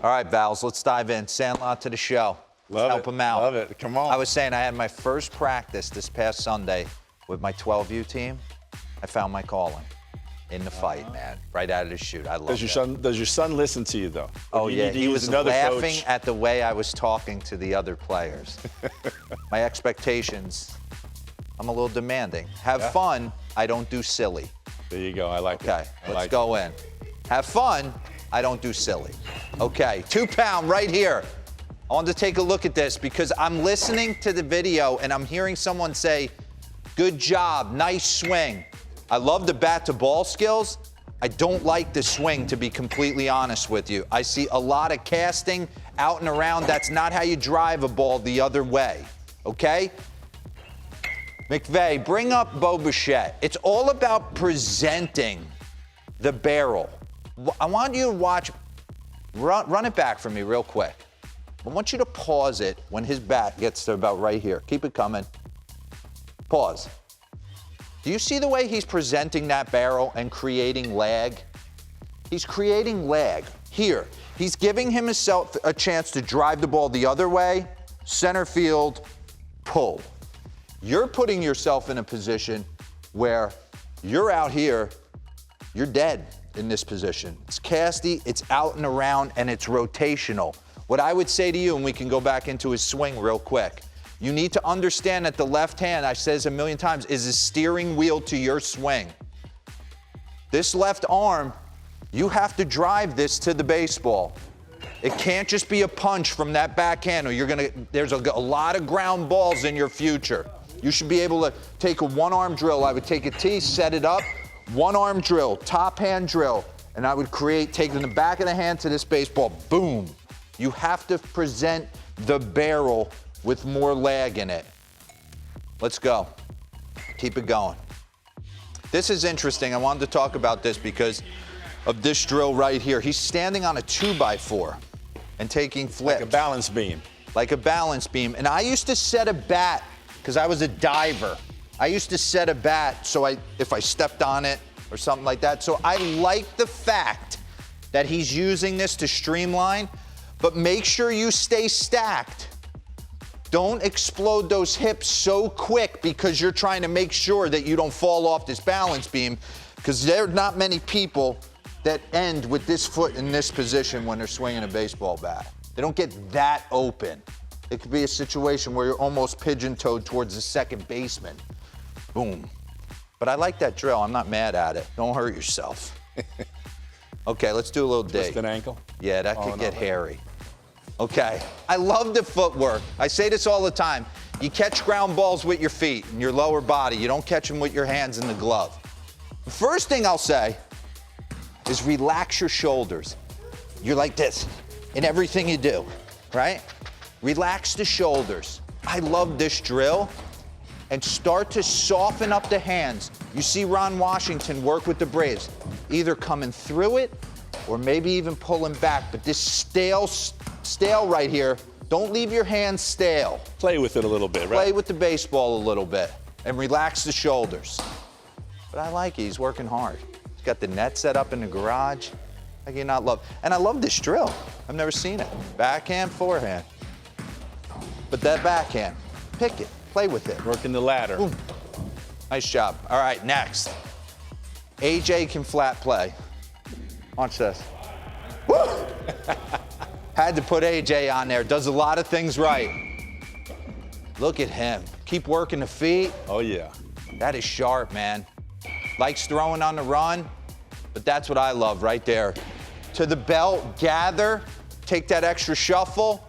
All right, Vals, let's dive in. Sandlot to the show. Love Help it. him out. Love it. Come on. I was saying I had my first practice this past Sunday with my 12U team. I found my calling in the fight, man. Right out of the chute. I love it. Does your son listen to you, though? Oh, you yeah. need to He use was another laughing coach? at the way I was talking to the other players. My expectations, I'm a little demanding. Have fun. I don't do silly. There you go. I like Okay, it. let's like go in. Have fun. I don't do silly. Okay, 2 pound right here. I wanted to take a look at this because I'm listening to the video and I'm hearing someone say, good job, nice swing. I love the bat to ball skills. I don't like the swing, to be completely honest with you. I see a lot of casting out and around. That's not how you drive a ball the other way, okay? McVeigh, bring up Bo Bichette. It's all about presenting the barrel. I want you to watch, run it back for me real quick. I want you to pause it when his bat gets to about right here. Keep it coming. Pause. Do you see the way he's presenting that barrel and creating lag? He's creating lag. Here, he's giving himself a chance to drive the ball the other way, center field, pull. You're putting yourself in a position where you're out here, you're dead in this position. It's casty, it's out and around, and it's rotational. What I would say to you, and we can go back into his swing real quick, you need to understand that the left hand, I said this a million times, is a steering wheel to your swing. This left arm, you have to drive this to the baseball. It can't just be a punch from that backhand, or there's a lot of ground balls in your future. You should be able to take a one-arm drill. I would take a tee, set it up, one-arm drill, top hand drill, and I would taking the back of the hand to this baseball, boom. You have to present the barrel with more lag in it. Let's go. Keep it going. This is interesting. I wanted to talk about this because of this drill right here. He's standing on a 2x4 and taking flips. Like a balance beam. Like a balance beam. And I used to set a bat, because I was a diver. I used to set a bat so if I stepped on it or something like that. So I like the fact that he's using this to streamline, but make sure you stay stacked. Don't explode those hips so quick because you're trying to make sure that you don't fall off this balance beam, because there are not many people that end with this foot in this position when they're swinging a baseball bat. They don't get that open. It could be a situation where you're almost pigeon-toed towards the second baseman. Boom. But I like that drill. I'm not mad at it. Don't hurt yourself. Okay, let's do a little dig. Just an ankle? Yeah, that could get hairy. Okay, I love the footwork. I say this all the time. You catch ground balls with your feet and your lower body. You don't catch them with your hands in the glove. The first thing I'll say is relax your shoulders. You're like this in everything you do, right? Relax the shoulders. I love this drill. And start to soften up the hands. You see Ron Washington work with the Braves, either coming through it or maybe even pulling back. But this stale right here, don't leave your hands stale. Play with it a little bit, right? Play with the baseball a little bit and relax the shoulders. But I like it. He's working hard. He's got the net set up in the garage. How can you not love? And I love this drill. I've never seen it. Backhand, forehand. But that backhand, pick it. Play with it. Working the ladder. Boom. Nice job. All right, next. AJ can flat play. Watch this. Woo! Had to put AJ on there. Does a lot of things right. Look at him. Keep working the feet. Oh, yeah. That is sharp, man. Likes throwing on the run, but that's what I love right there. To the belt, gather, take that extra shuffle.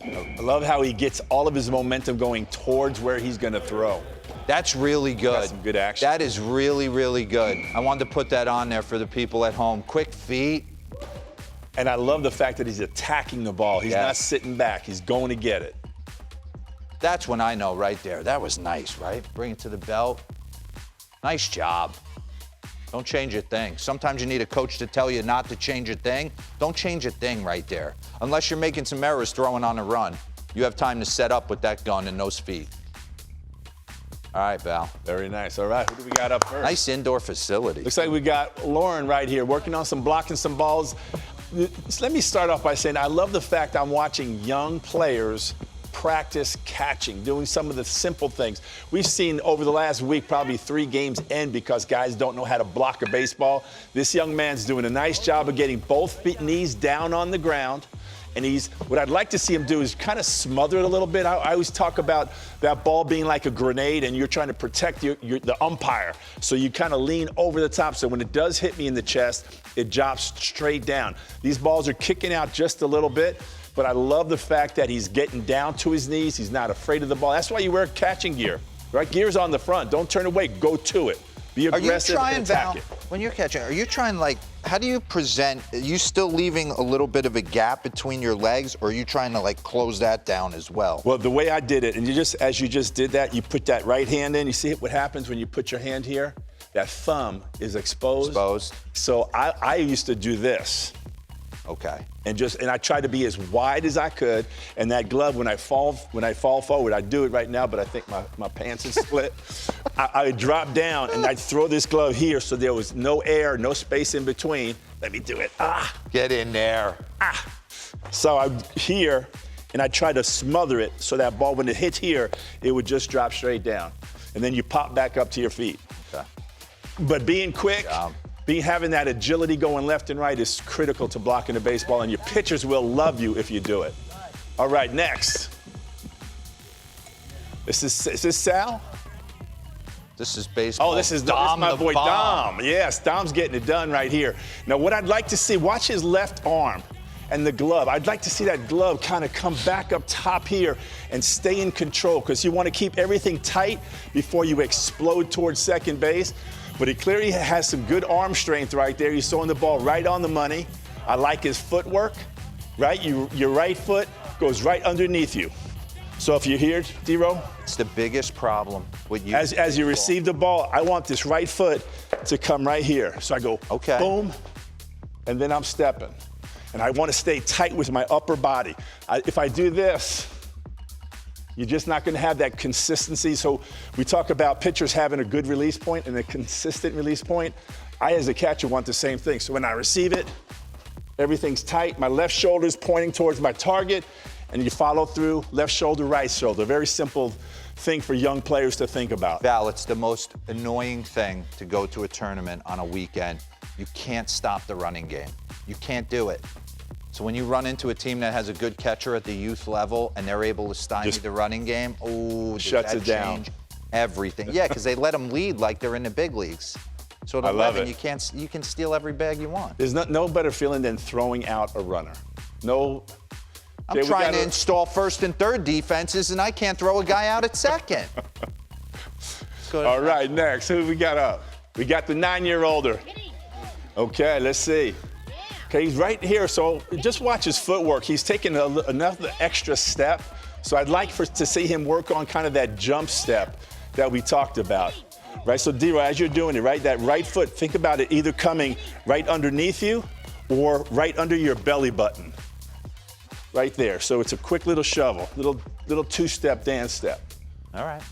I love how he gets all of his momentum going towards where he's going to throw. That's really good. That's some good action. That is really, really good. I wanted to put that on there for the people at home. Quick feet. And I love the fact that he's attacking the ball. He's not sitting back. He's going to get it. That's when I know right there. That was nice, right? Bring it to the belt. Nice job. Don't change a thing. Sometimes you need a coach to tell you not to change a thing. Don't change a thing right there. Unless you're making some errors throwing on a run. You have time to set up with that gun and those feet. All right, Val. Very nice. All right, who do we got up first? Nice indoor facility. Looks like we got Lauren right here working on some blocking some balls. let me start off by saying I love the fact I'm watching young players practice catching, doing some of the simple things. We've seen over the last week probably 3 games end because guys don't know how to block a baseball. This young man's doing a nice job of getting both knees down on the ground. And what I'd like to see him do is kind of smother it a little bit. I always talk about that ball being like a grenade and you're trying to protect the umpire. So you kind of lean over the top. So when it does hit me in the chest, it drops straight down. These balls are kicking out just a little bit, but I love the fact that he's getting down to his knees. He's not afraid of the ball. That's why you wear catching gear, right? Gear's on the front. Don't turn away. Go to it. Be aggressive and attack it. When you're catching, are you trying how do you present? Are you still leaving a little bit of a gap between your legs, or are you trying to close that down as well? Well, the way I did it, and as you just did that, you put that right hand in. You see what happens when you put your hand here? That thumb is exposed. So I used to do this. Okay. And I tried to be as wide as I could. And that glove, when I fall forward, I do it right now, but I think my pants is split. I would drop down and I'd throw this glove here so there was no air, no space in between. Let me do it. Get in there. So I'm here and I try to smother it so that ball, when it hits here, it would just drop straight down. And then you pop back up to your feet. Okay. But being quick, having that agility going left and right is critical to blocking the baseball, and your pitchers will love you if you do it. All right, next. Is this Sal? This is baseball. Oh, this is my boy Dom. Yes, Dom's getting it done right here. Now, what I'd like to see, watch his left arm and the glove. I'd like to see that glove kind of come back up top here and stay in control, because you want to keep everything tight before you explode towards second base. But he clearly has some good arm strength right there. He's throwing the ball right on the money. I like his footwork, right? Your right foot goes right underneath you. So if you're here, D-Row. It's the biggest problem with you. As you receive the ball, I want this right foot to come right here. So I go, boom, and then I'm stepping. And I want to stay tight with my upper body. If I do this, you're just not going to have that consistency. So we talk about pitchers having a good release point and a consistent release point. I, as a catcher, want the same thing. So when I receive it, everything's tight. My left shoulder's pointing towards my target, and you follow through, left shoulder, right shoulder. Very simple thing for young players to think about. Val, it's the most annoying thing to go to a tournament on a weekend. You can't stop the running game. You can't do it. So when you run into a team that has a good catcher at the youth level and they're able to stymie the running game, shuts it down. Change everything. Yeah, because they let them lead like they're in the big leagues. So at 11, you can steal every bag you want. There's no better feeling than throwing out a runner. I'm trying to install first and third defenses, and I can't throw a guy out at second. All right, next, who we got up? We got the 9-year-older. Okay, let's see. Okay, he's right here, so just watch his footwork. He's taking another extra step. So I'd like to see him work on kind of that jump step that we talked about. Right, so D-Roy, as you're doing it, right, that right foot, think about it either coming right underneath you or right under your belly button. Right there. So it's a quick little shovel, little two-step dance step. All right.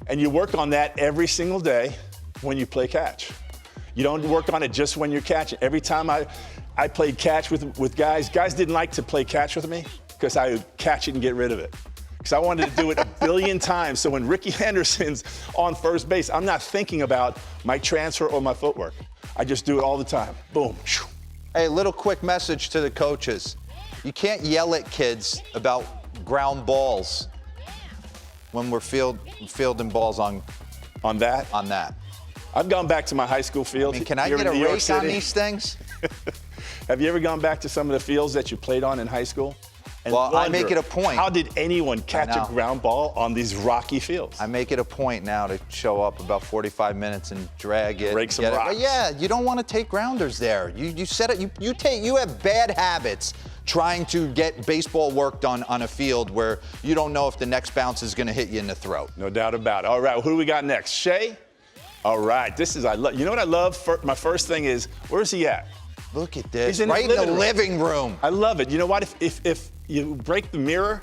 And you work on that every single day when you play catch. You don't work on it just when you're catching. Every time I played catch with guys didn't like to play catch with me because I would catch it and get rid of it. Because I wanted to do it a billion times. So when Ricky Henderson's on first base, I'm not thinking about my transfer or my footwork. I just do it all the time. Boom. Hey, little quick message to the coaches. You can't yell at kids about ground balls when we're fielding balls on that. I've gone back to my high school field. I mean, can I get a race on these things? Have you ever gone back to some of the fields that you played on in high school? And well, I make it a point. How did anyone catch a ground ball on these rocky fields? I make it a point now to show up about 45 minutes and drag it. Break some rocks. But yeah, you don't want to take grounders there. You set it. You have bad habits trying to get baseball work done on a field where you don't know if the next bounce is going to hit you in the throat. No doubt about it. All right, who do we got next? Shay? All right, you know what I love? My first thing is, where's he at? Look at this, He's right in the living room. I love it. You know what? If you break the mirror,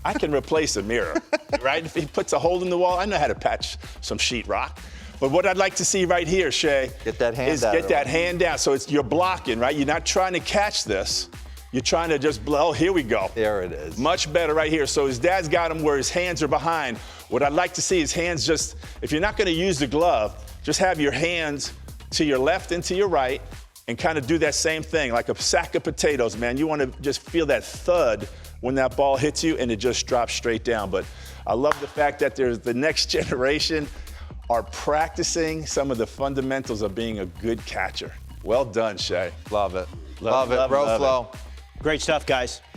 I can replace the mirror, right? If he puts a hole in the wall, I know how to patch some sheetrock. But what I'd like to see right here, Shay, get that hand is out get that hand down. So you're blocking, right? You're not trying to catch this. You're trying to just blow. Oh, here we go. There it is. Much better right here. So his dad's got him where his hands are behind. What I'd like to see is hands just, if you're not going to use the glove, just have your hands to your left and to your right and kind of do that same thing, like a sack of potatoes, man. You want to just feel that thud when that ball hits you and it just drops straight down. But I love the fact that there's the next generation are practicing some of the fundamentals of being a good catcher. Well done, Shay. Love it. Love it. love Bro it. Flow. Great stuff, guys.